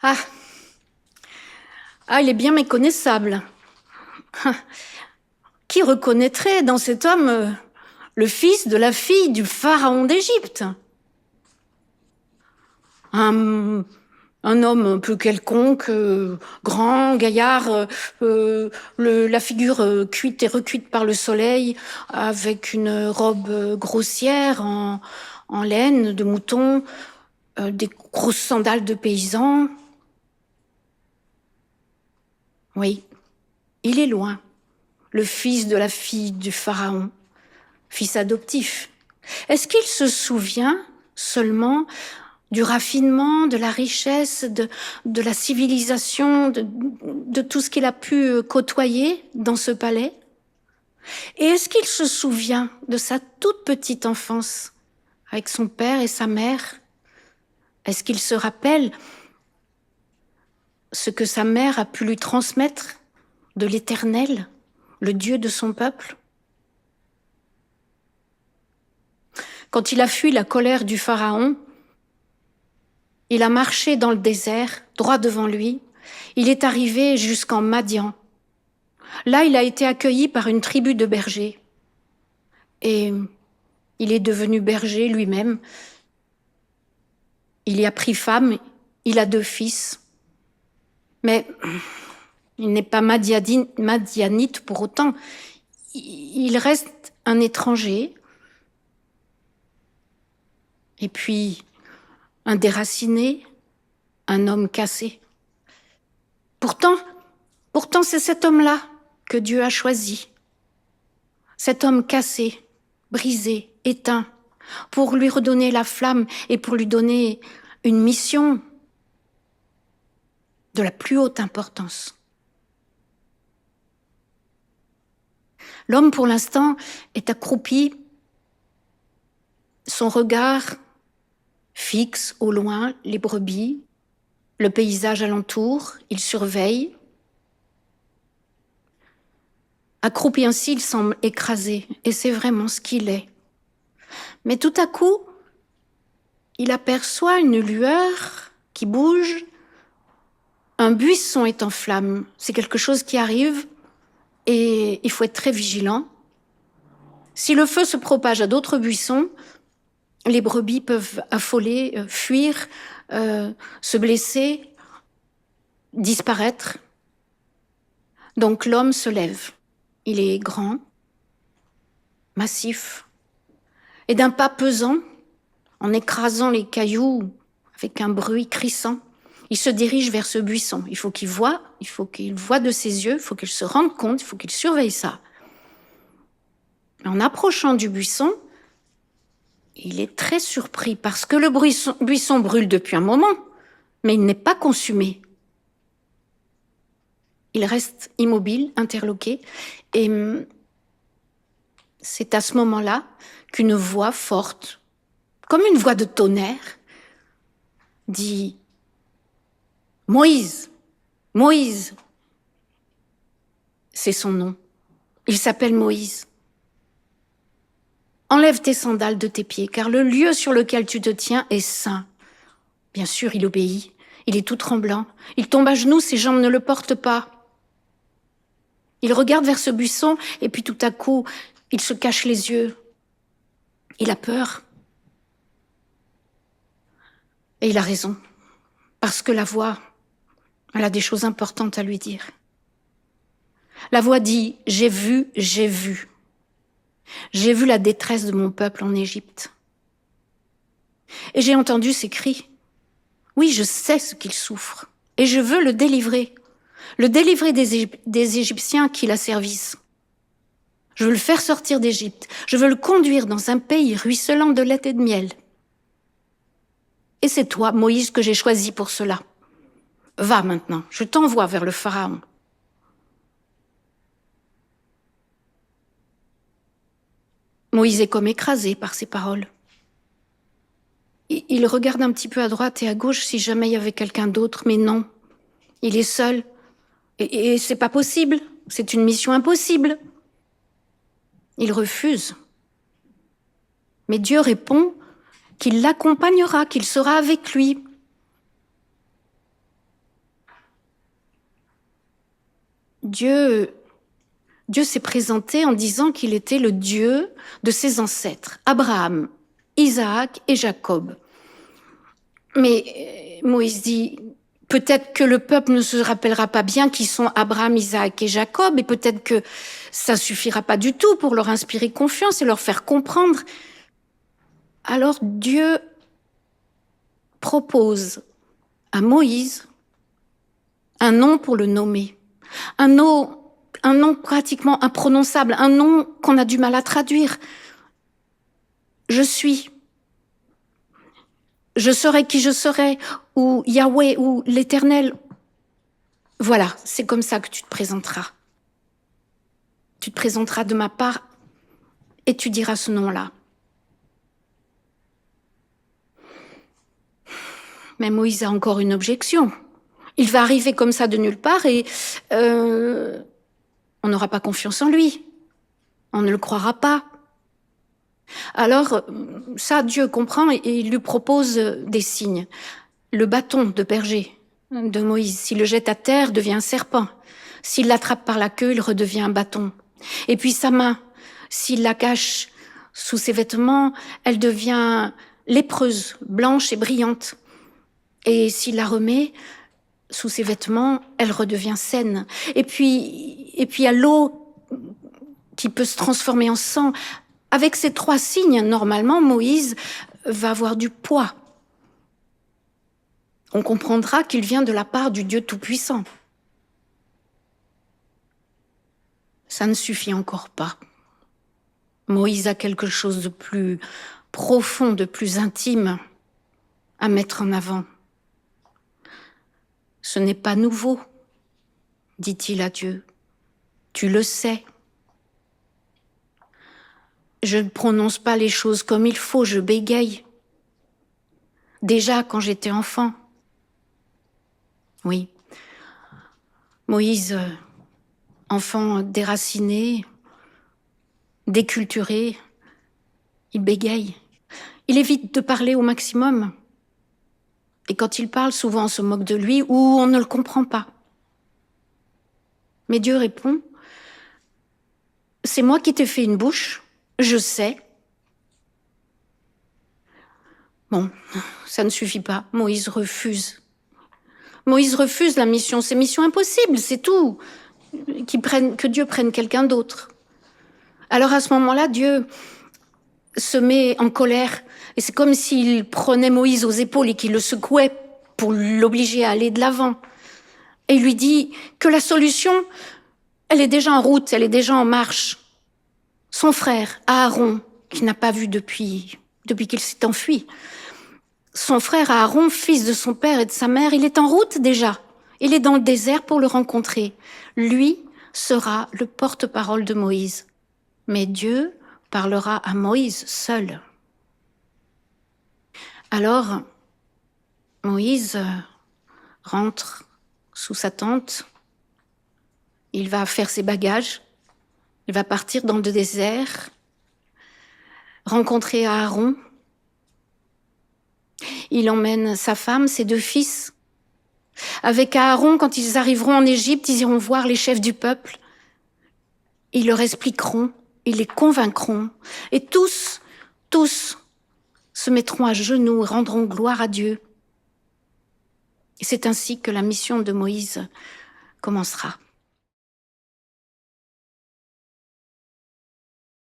Ah, il est bien méconnaissable. Qui reconnaîtrait dans cet homme le fils de la fille du pharaon d'Égypte? Un, un homme un peu quelconque, grand, gaillard, la figure cuite et recuite par le soleil, avec une robe grossière en laine de mouton, des grosses sandales de paysan. Oui, il est loin, le fils de la fille du pharaon, fils adoptif. Est-ce qu'il se souvient seulement du raffinement, de la richesse, de la civilisation, de tout ce qu'il a pu côtoyer dans ce palais? Et est-ce qu'il se souvient de sa toute petite enfance avec son père et sa mère? Est-ce qu'il se rappelle ce que sa mère a pu lui transmettre de l'Éternel, le Dieu de son peuple? Quand il a fui la colère du Pharaon, il a marché dans le désert, droit devant lui. Il est arrivé jusqu'en Madian. Là, il a été accueilli par une tribu de bergers. Et il est devenu berger lui-même. Il y a pris femme, il a 2 fils. Mais il n'est pas madianite pour autant. Il reste un étranger. Et puis, un déraciné, un homme cassé. Pourtant, c'est cet homme-là que Dieu a choisi. Cet homme cassé, brisé, éteint, pour lui redonner la flamme et pour lui donner une mission de la plus haute importance. L'homme, pour l'instant, est accroupi, son regard fixe au loin les brebis, le paysage alentour, il surveille. Accroupi ainsi, il semble écrasé, et c'est vraiment ce qu'il est. Mais tout à coup, il aperçoit une lueur qui bouge. Un buisson est en flammes. C'est quelque chose qui arrive et il faut être très vigilant. Si le feu se propage à d'autres buissons, les brebis peuvent affoler, fuir, se blesser, disparaître. Donc l'homme se lève. Il est grand, massif, et d'un pas pesant, en écrasant les cailloux avec un bruit crissant, il se dirige vers ce buisson. Il faut qu'il voie de ses yeux, il faut qu'il se rende compte, il faut qu'il surveille ça. En approchant du buisson, il est très surpris parce que le buisson brûle depuis un moment, mais il n'est pas consumé. Il reste immobile, interloqué, et c'est à ce moment-là qu'une voix forte, comme une voix de tonnerre, dit « Moïse, Moïse !» C'est son nom. Il s'appelle Moïse. Enlève tes sandales de tes pieds, car le lieu sur lequel tu te tiens est saint. Bien sûr, il obéit. Il est tout tremblant. Il tombe à genoux, ses jambes ne le portent pas. Il regarde vers ce buisson, et puis tout à coup, il se cache les yeux. Il a peur. Et il a raison, parce que la voix, elle a des choses importantes à lui dire. La voix dit « J'ai vu, j'ai vu. J'ai vu la détresse de mon peuple en Égypte. Et j'ai entendu ses cris. Oui, je sais ce qu'il souffre, et je veux le délivrer des Égyptiens qui l'asservissent. Je veux le faire sortir d'Égypte. Je veux le conduire dans un pays ruisselant de lait et de miel. Et c'est toi, Moïse, que j'ai choisi pour cela. Va maintenant, je t'envoie vers le Pharaon. » Moïse est comme écrasé par ces paroles. Il regarde un petit peu à droite et à gauche si jamais il y avait quelqu'un d'autre, mais non. Il est seul. Et c'est pas possible. C'est une mission impossible. Il refuse. Mais Dieu répond qu'il l'accompagnera, qu'il sera avec lui. Dieu s'est présenté en disant qu'il était le Dieu de ses ancêtres, Abraham, Isaac et Jacob. Mais Moïse dit, peut-être que le peuple ne se rappellera pas bien qui sont Abraham, Isaac et Jacob, et peut-être que ça suffira pas du tout pour leur inspirer confiance et leur faire comprendre. Alors Dieu propose à Moïse un nom pour le nommer, un nom pratiquement imprononçable, un nom qu'on a du mal à traduire. Je suis. Je serai qui je serai, ou Yahweh, ou l'Éternel. Voilà, c'est comme ça que tu te présenteras. Tu te présenteras de ma part et tu diras ce nom-là. Mais Moïse a encore une objection. Il va arriver comme ça de nulle part et on n'aura pas confiance en lui. On ne le croira pas. Alors, ça, Dieu comprend et il lui propose des signes. Le bâton de berger de Moïse, s'il le jette à terre, devient un serpent. S'il l'attrape par la queue, il redevient un bâton. Et puis sa main, s'il la cache sous ses vêtements, elle devient lépreuse, blanche et brillante. Et s'il la remet sous ses vêtements, elle redevient saine. Et puis il y a l'eau qui peut se transformer en sang. Avec ces 3 signes, normalement, Moïse va avoir du poids. On comprendra qu'il vient de la part du Dieu Tout-Puissant. Ça ne suffit encore pas. Moïse a quelque chose de plus profond, de plus intime à mettre en avant. Ce n'est pas nouveau, dit-il à Dieu. Tu le sais. Je ne prononce pas les choses comme il faut, je bégaye. Déjà quand j'étais enfant. Oui. Moïse, enfant déraciné, déculturé, il bégaye. Il évite de parler au maximum. Et quand il parle, souvent on se moque de lui ou on ne le comprend pas. Mais Dieu répond, c'est moi qui t'ai fait une bouche, je sais. Bon, ça ne suffit pas. Moïse refuse. Moïse refuse la mission. C'est mission impossible, c'est tout. Que Dieu prenne quelqu'un d'autre. Alors à ce moment-là, Dieu se met en colère. Et c'est comme s'il prenait Moïse aux épaules et qu'il le secouait pour l'obliger à aller de l'avant. Et il lui dit que la solution, elle est déjà en route, elle est déjà en marche. Son frère, Aaron, qu'il n'a pas vu depuis qu'il s'est enfui. Son frère Aaron, fils de son père et de sa mère, il est en route déjà. Il est dans le désert pour le rencontrer. Lui sera le porte-parole de Moïse. Mais Dieu parlera à Moïse seul. Alors, Moïse rentre sous sa tente. Il va faire ses bagages. Il va partir dans le désert, rencontrer Aaron. Il emmène sa femme, ses 2 fils. Avec Aaron, quand ils arriveront en Égypte, ils iront voir les chefs du peuple. Ils leur expliqueront, ils les convaincront. Et tous se mettront à genoux et rendront gloire à Dieu. Et c'est ainsi que la mission de Moïse commencera.